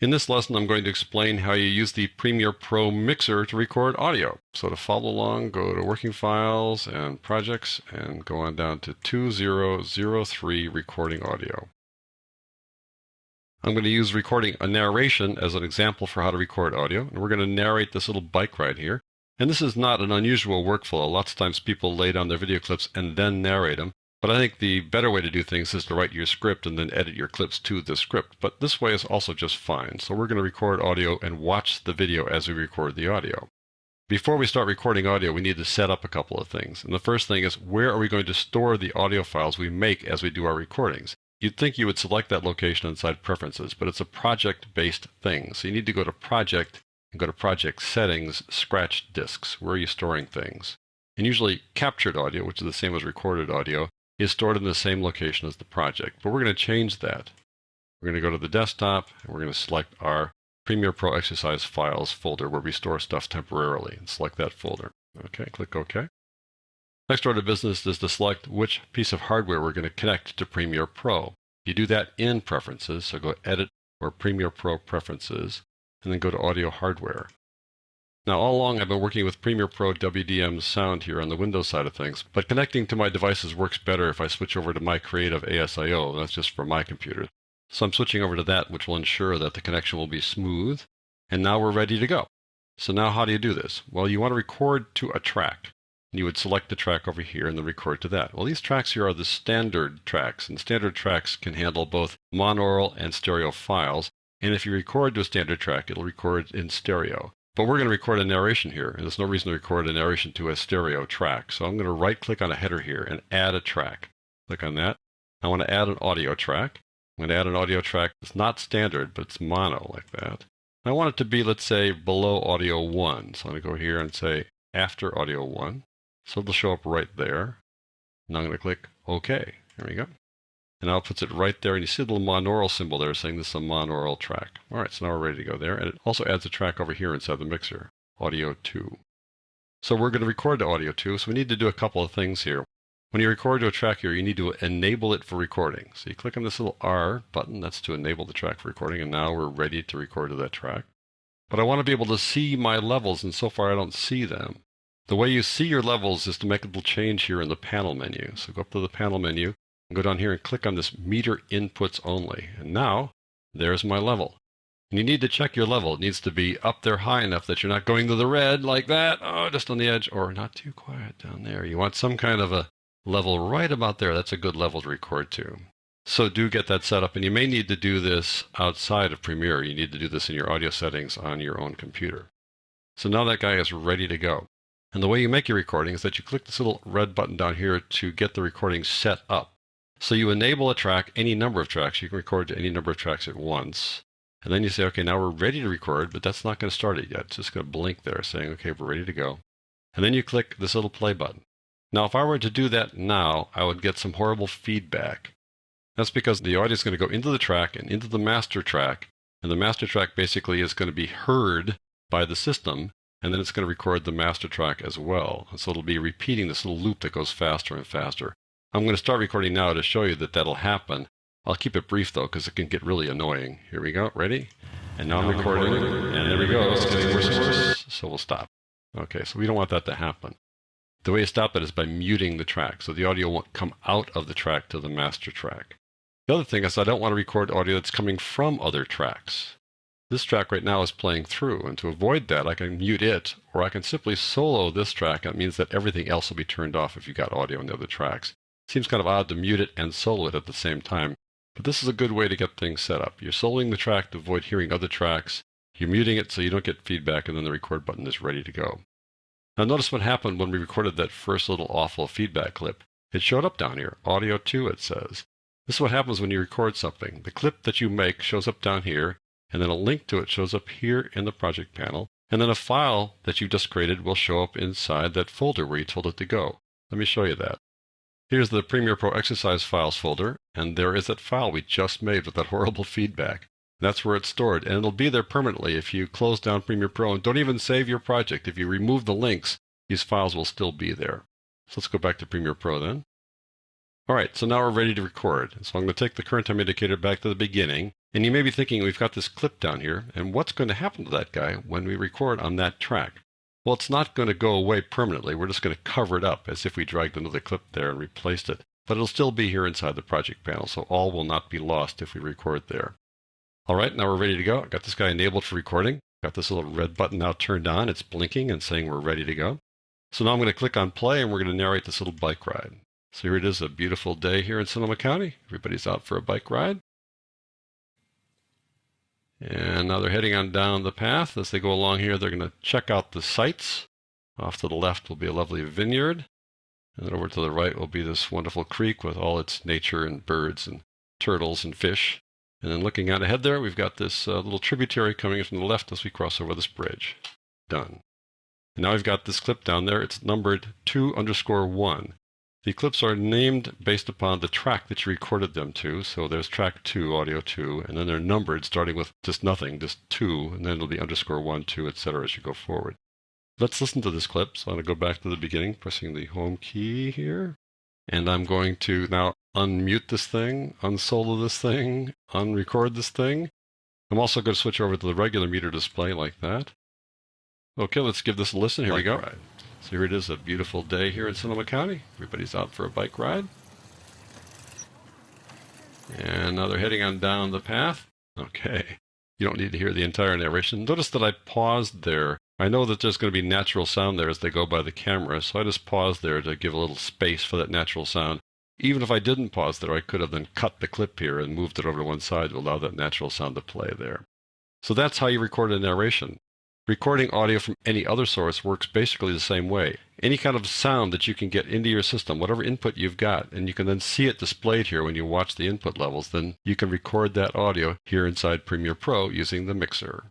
In this lesson, I'm going to explain how you use the Premiere Pro mixer to record audio. So to follow along, go to Working Files and Projects and go on down to 2003 Recording Audio. I'm going to use recording a narration as an example for how to record audio, and we're going to narrate this little bike ride here. And this is not an unusual workflow. Lots of times people lay down their video clips and then narrate them. But I think the better way to do things is to write your script and then edit your clips to the script. But this way is also just fine. So we're going to record audio and watch the video as we record the audio. Before we start recording audio, we need to set up a couple of things. And the first thing is, where are we going to store the audio files we make as we do our recordings? You'd think you would select that location inside Preferences, but it's a project-based thing. So you need to go to Project and go to Project Settings, Scratch Disks. Where are you storing things? And usually captured audio, which is the same as recorded audio, is stored in the same location as the project. But we're going to change that. We're going to go to the desktop, and we're going to select our Premiere Pro Exercise Files folder where we store stuff temporarily, and select that folder. Okay, click OK. Next order of business is to select which piece of hardware we're going to connect to Premiere Pro. You do that in Preferences, so go Edit or Premiere Pro Preferences, and then go to Audio Hardware. Now, all along I've been working with Premiere Pro WDM Sound here on the Windows side of things, but connecting to my devices works better if I switch over to my Creative ASIO. That's just for my computer. So I'm switching over to that, which will ensure that the connection will be smooth. And now we're ready to go. So now how do you do this? Well, you want to record to a track. You would select the track over here and then record to that. Well, these tracks here are the standard tracks, and standard tracks can handle both monaural and stereo files. And if you record to a standard track, it'll record in stereo. But we're going to record a narration here, and there's no reason to record a narration to a stereo track. So I'm going to right-click on a header here and add a track. Click on that. I want to add an audio track. I'm going to add an audio track that's not standard, but it's mono like that. I want it to be, let's say, below audio 1. So I'm going to go here and say after audio 1. So it'll show up right there. Now I'm going to click OK. There we go. And now it puts it right there, and you see the little monaural symbol there saying this is a monaural track. All right, so now we're ready to go there. And it also adds a track over here inside the mixer, audio 2. So we're going to record to audio 2, so we need to do a couple of things here. When you record to a track here, you need to enable it for recording. So you click on this little R button, that's to enable the track for recording, and now we're ready to record to that track. But I want to be able to see my levels, and so far I don't see them. The way you see your levels is to make a little change here in the panel menu. So go up to the panel menu, and go down here and click on this Meter Inputs Only. And now, there's my level. And you need to check your level. It needs to be up there high enough that you're not going to the red like that, just on the edge, or not too quiet down there. You want some kind of a level right about there. That's a good level to record to. So do get that set up, and you may need to do this outside of Premiere. You need to do this in your audio settings on your own computer. So now that guy is ready to go. And the way you make your recording is that you click this little red button down here to get the recording set up. So you enable a track, any number of tracks. You can record to any number of tracks at once. And then you say, okay, now we're ready to record, but that's not going to start it yet. It's just going to blink there saying, okay, we're ready to go. And then you click this little play button. Now, if I were to do that now, I would get some horrible feedback. That's because the audio is going to go into the track and into the master track. And the master track basically is going to be heard by the system. And then it's going to record the master track as well. And so it'll be repeating this little loop that goes faster and faster. I'm going to start recording now to show you that that'll happen. I'll keep it brief, though, because it can get really annoying. Here we go. Ready? And now I'm recording. And there we go. It's getting worse and worse. So we'll stop. Okay, so we don't want that to happen. The way you stop that is by muting the track. So the audio won't come out of the track to the master track. The other thing is I don't want to record audio that's coming from other tracks. This track right now is playing through, and to avoid that, I can mute it, or I can simply solo this track. That means that everything else will be turned off if you got audio on the other tracks. Seems kind of odd to mute it and solo it at the same time, but this is a good way to get things set up. You're soloing the track to avoid hearing other tracks. You're muting it so you don't get feedback, and then the record button is ready to go. Now notice what happened when we recorded that first little awful feedback clip. It showed up down here, audio 2 it says. This is what happens when you record something. The clip that you make shows up down here, and then a link to it shows up here in the project panel, and then a file that you just created will show up inside that folder where you told it to go. Let me show you that. Here's the Premiere Pro Exercise Files folder, and there is that file we just made with that horrible feedback. That's where it's stored, and it'll be there permanently if you close down Premiere Pro and don't even save your project. If you remove the links, these files will still be there. So let's go back to Premiere Pro then. All right, so now we're ready to record. So I'm going to take the current time indicator back to the beginning. And you may be thinking, we've got this clip down here, and what's going to happen to that guy when we record on that track? Well, it's not going to go away permanently. We're just going to cover it up as if we dragged another clip there and replaced it. But it'll still be here inside the project panel, so all will not be lost if we record there. All right, now we're ready to go. I've got this guy enabled for recording. Got this little red button now turned on. It's blinking and saying we're ready to go. So now I'm going to click on play, and we're going to narrate this little bike ride. So here it is, a beautiful day here in Sonoma County. Everybody's out for a bike ride. And now they're heading on down the path. As they go along here, they're going to check out the sights. Off to the left will be a lovely vineyard. And then over to the right will be this wonderful creek with all its nature and birds and turtles and fish. And then looking out ahead there, we've got this little tributary coming in from the left as we cross over this bridge. Done. And now we've got this clip down there. It's numbered 2_1. The clips are named based upon the track that you recorded them to. So there's track 2, audio 2, and then they're numbered starting with just nothing, just 2, and then it'll be _1, 2, etc. as you go forward. Let's listen to this clip. So I'm going to go back to the beginning, pressing the home key here. And I'm going to now unmute this thing, unsolo this thing, unrecord this thing. I'm also going to switch over to the regular meter display like that. Okay, let's give this a listen. Here we go. Ride. So here it is, a beautiful day here in Sonoma County. Everybody's out for a bike ride. And now they're heading on down the path. Okay, you don't need to hear the entire narration. Notice that I paused there. I know that there's going to be natural sound there as they go by the camera, so I just paused there to give a little space for that natural sound. Even if I didn't pause there, I could have then cut the clip here and moved it over to one side to allow that natural sound to play there. So that's how you record a narration. Recording audio from any other source works basically the same way. Any kind of sound that you can get into your system, whatever input you've got, and you can then see it displayed here when you watch the input levels, then you can record that audio here inside Premiere Pro using the mixer.